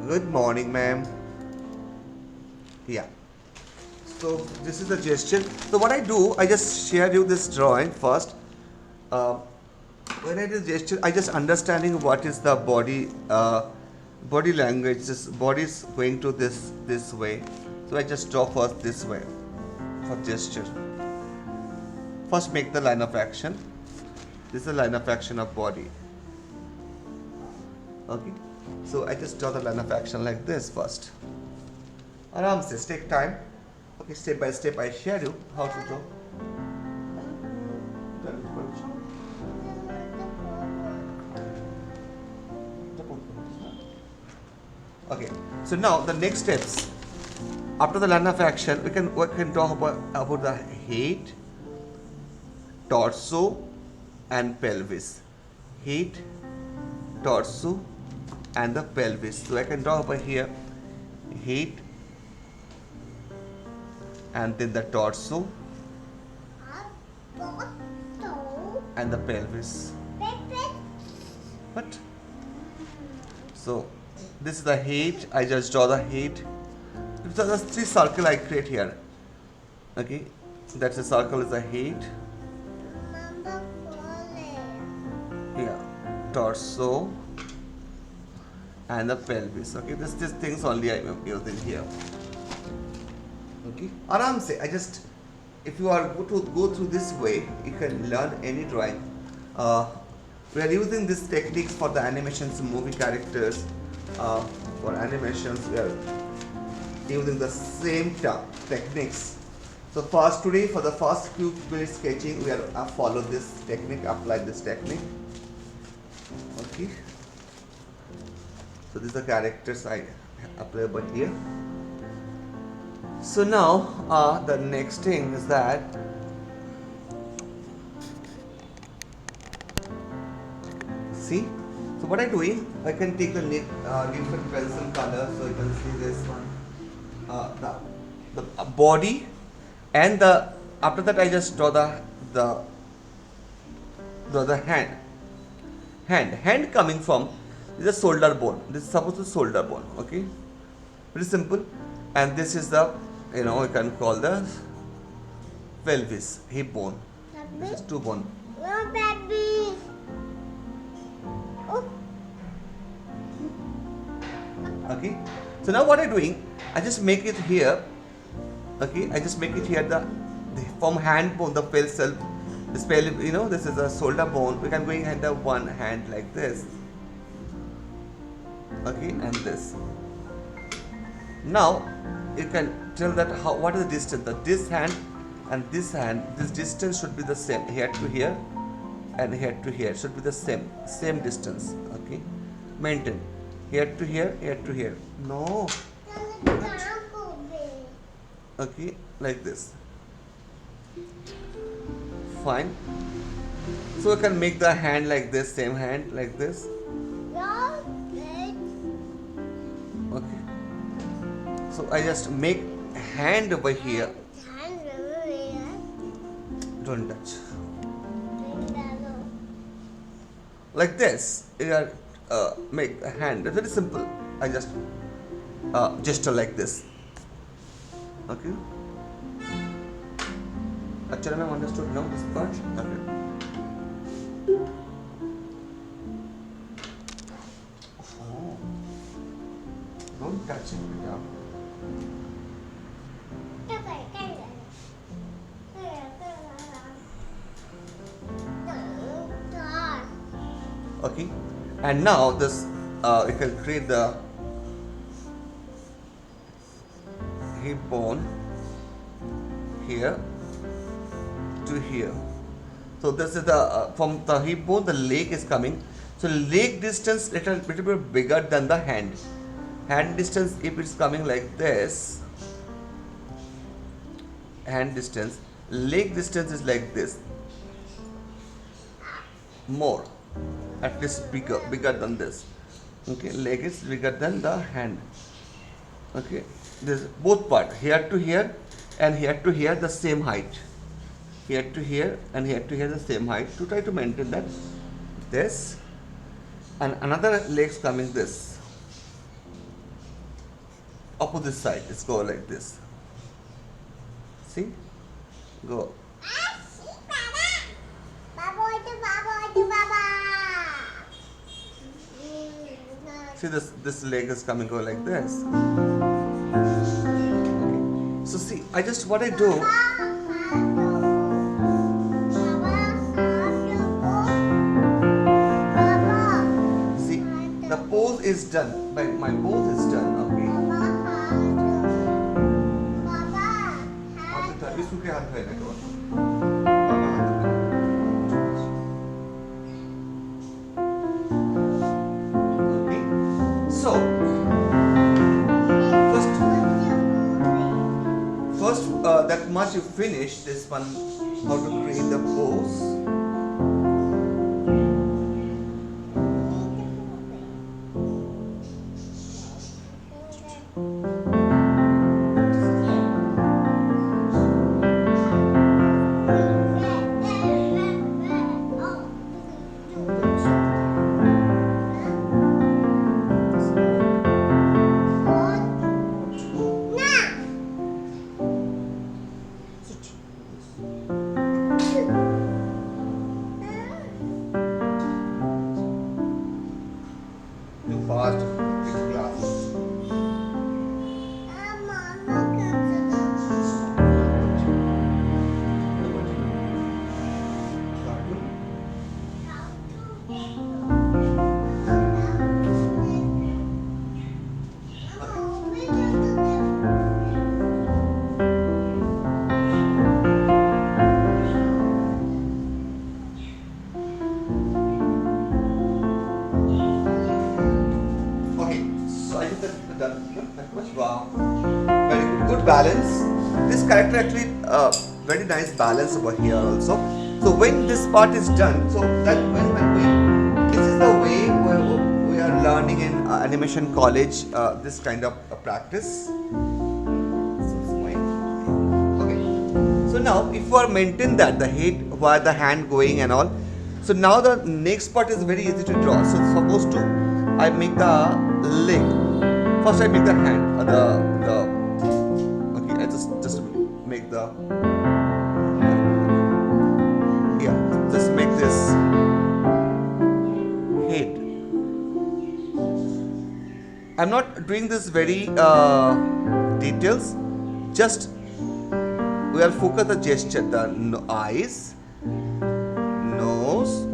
Good morning, ma'am. Yeah. So this is the gesture. So what I do, I just share you this drawing first. Uh, when I do gesture, I just understanding what is the body language. This body is going to this way. So I just draw first this way for gesture. First make the line of action. This is the line of action of body. Okay. So I just draw the line of action like this first. Aram se, take time. Okay, step by step I share you how to draw. Okay, so now the next steps. After the line of action, we can talk about the head, torso, and pelvis. Head, torso, and the pelvis. So I can draw over here head and then the torso and the pelvis. What? So this is the head. I just draw the head. So there's 3 circles I create here. Okay, that's a circle is the head. Yeah, torso and the pelvis. Okay, this things only I am using here. Okay, aram se. I just, if you are go through this way, you can learn any drawing. We are using these techniques for the animations, movie characters. For animations, we are using the same techniques. So first today, for the first few minutes sketching, we are follow this technique, apply this technique. Okay. So these are characters I apply over here. So now the next thing is that see. So what I'm doing, I can take the different pencil color. So you can see this one, the body, and the after that I just draw the hand. Hand coming from is a shoulder bone. This is supposed to be shoulder bone. Okay, very simple. And this is the, you can call the pelvis, hip bone. This is 2 bone. No, baby. Oh. Okay. So now what I'm doing, I just make it here. Okay, I just make it here the from hand bone, the pencil. This this is a shoulder bone. We can go in the one hand like this. Okay, and this. Now you can tell that what is the distance. That this hand and this hand, this distance should be the same. Here to here and here to here should be the same distance. Okay, maintain. Here to here, here to here. No. Okay, like this. Fine. So I can make the hand like this, same hand like this. Okay. So I just make hand over here. Don't touch. Like this. You make a hand. It's very simple. I just gesture like this. Okay. Actually, I understood now this part. Okay. Oh. Don't touch it. Yeah. Okay. And now this, you can create the hip bone here to here. So this is the from the hip bone, the leg is coming. So leg distance little bit bigger than the hand. Hand distance, if it's coming like this, hand distance, leg distance is like this. More, at least bigger than this. Okay, leg is bigger than the hand. Okay, this both part, here to here and here to here the same height. Here to here and here to here the same height, to try to maintain that. This and another legs coming this. opposite side. Let's go like this. See? Go. See, this leg is coming, go like this. Okay. So see, what I do. See, the pose is done. My pose is done. Okay. Okay. So first that much you finish this one, how to create the pose. Fast class. Wow, very good balance. This character actually very nice balance over here also. So when this part is done, so that when we this is the way we are learning in animation college this kind of practice. Okay. So now if you are maintain that the head where the hand going and all. So now the next part is very easy to draw. So supposed to I make the leg. First I make the hand, okay, I just make the, just make this head. I'm not doing this very details, just we are focus the gesture, the eyes, nose,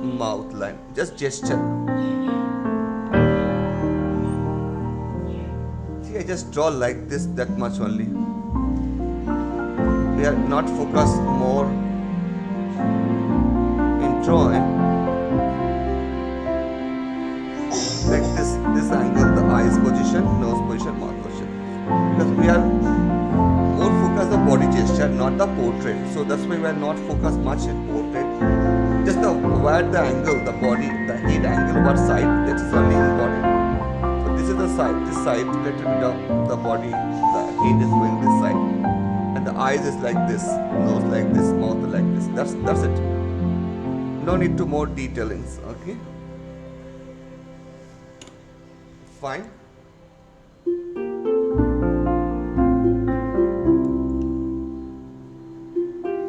mouth line, just gesture. I just draw like this, that much only. We are not focused more in drawing. Like this angle, the eyes position, nose position, mouth position. Because we are more focused on body gesture, not the portrait. So that's why we are not focused much in portrait. Just where the angle, the body, the head angle, what side, that is only important. This is the side, this side, little bit of the body, the head is going this side, and the eyes is like this, nose like this, mouth like this. That's it. No need to more detailings. Okay. Fine.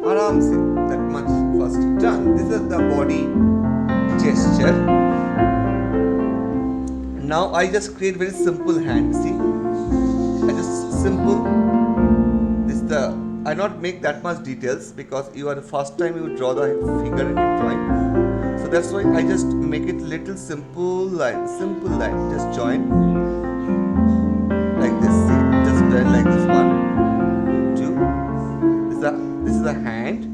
Aram se, that much first done. This is the body gesture. Now I just create very simple hand. See, I just simple. This I not make that much details because you are the first time you draw the figure in drawing. So that's why I just make it little simple line, just join like this. See, just join like this. 1, 2. This is a hand,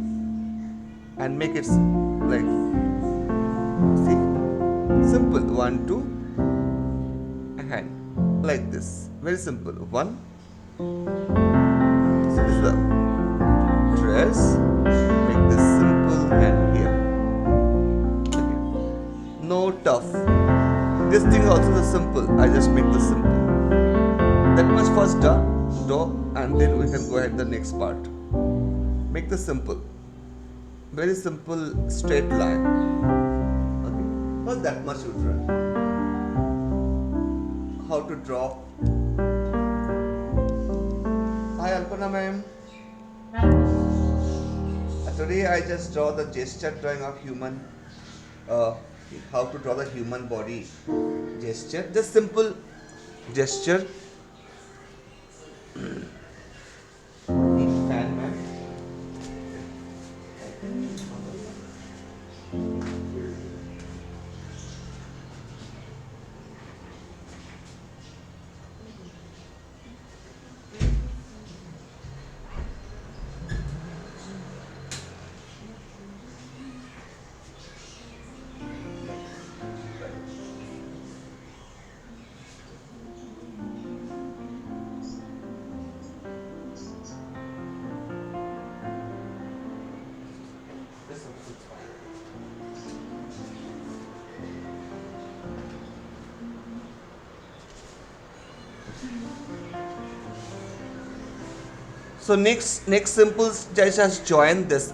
and make it like, see, simple. 1, 2. Hand like this, very simple. 1. So this is the dress. Make this simple hand here. Okay. No tough. This thing also the simple. I just make this simple. That much first draw, and then we can go ahead the next part. Make this simple. Very simple straight line. Okay. Not that much you draw. How to draw Alpana ma'am. Today I just draw the gesture drawing of human, uh, how to draw the human body gesture. Just simple gesture. Need fan ma'am. This one is fine. So next simple just join this,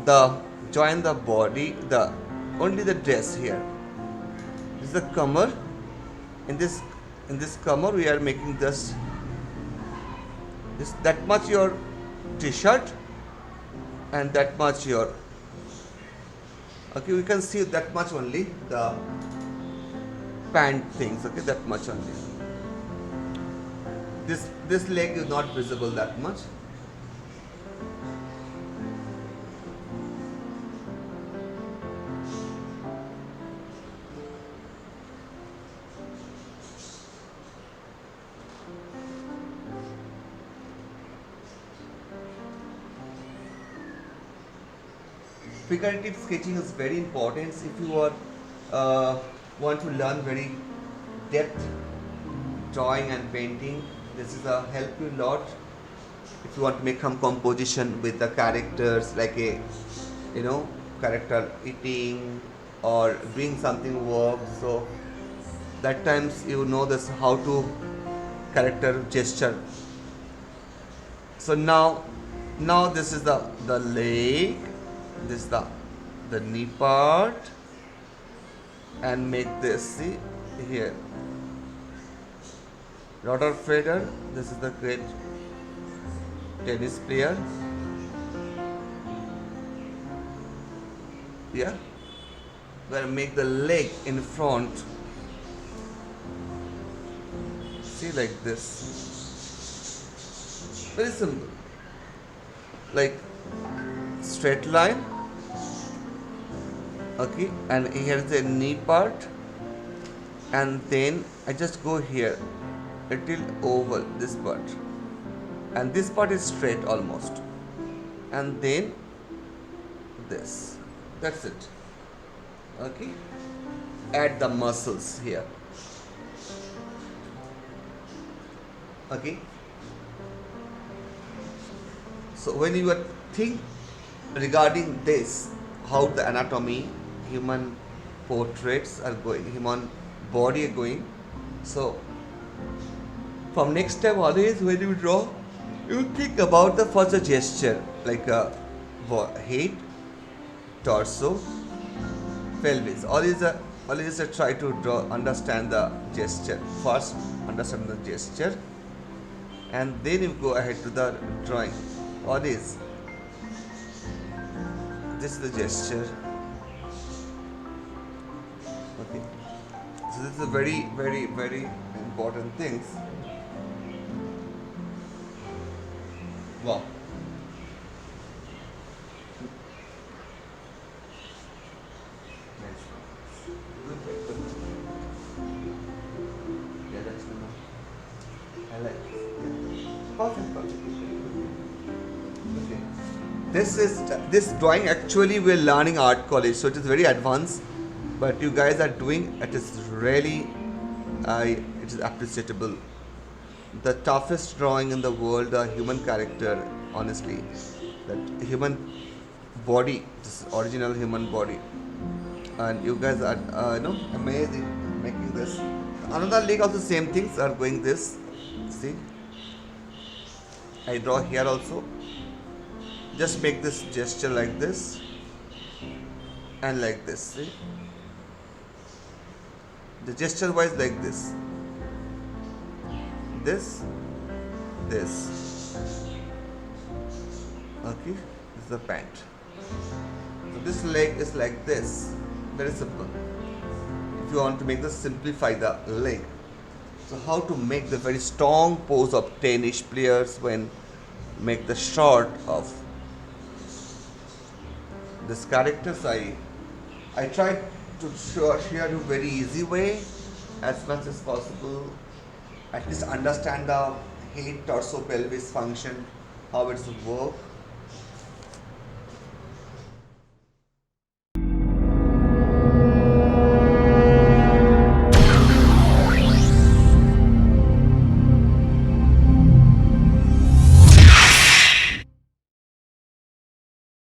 the join the body, the only the dress here. This is the comer. In this comer we are making this that much your t-shirt and that much your, okay, we can see that much only the pant things, okay, that much only. This leg is not visible that much. Figurative sketching is very important if you are want to learn very depth drawing and painting. This is a help you lot if you want to make some composition with the characters, like a character eating or doing something work. So that times you know this how to character gesture. So now this is the leg, this is the knee part, and make this, see here, Roger Federer, this is the great tennis player. Yeah, we'll make the leg in front, see, like this, very simple, like straight line. Okay, and here is the knee part, and then I just go here little oval, this part, and this part is straight almost, and then this, that's it. Okay, add the muscles here. Okay, so when you think regarding this, how the anatomy, human portraits are going, human body are going, so from next time always when you draw, you think about the first gesture, like a head, torso, pelvis. Always try to draw, understand the gesture. First understand the gesture, and then you go ahead to the drawing. Always. This is the gesture. Okay. So this is a very, very, very important things. Wow. Nice. Good. Yeah, that's good. I like it. Yeah. Perfect. Okay. This drawing actually we're learning art college, so it is very advanced. But you guys are doing it is really, it is appreciable. The toughest drawing in the world, the human character, honestly, that human body, this original human body, and you guys are amazing making this. Another leg also same things are going this. See, I draw here also. Just make this gesture like this and like this. See, the gesture wise like this, Okay, this is the pant. So this leg is like this, very simple. If you want to make this, simplify the leg. So how to make the very strong pose of tennis players when make the short of this characters. I tried to share you very easy way as much as possible. At least understand the head, torso, pelvis function, how it's work.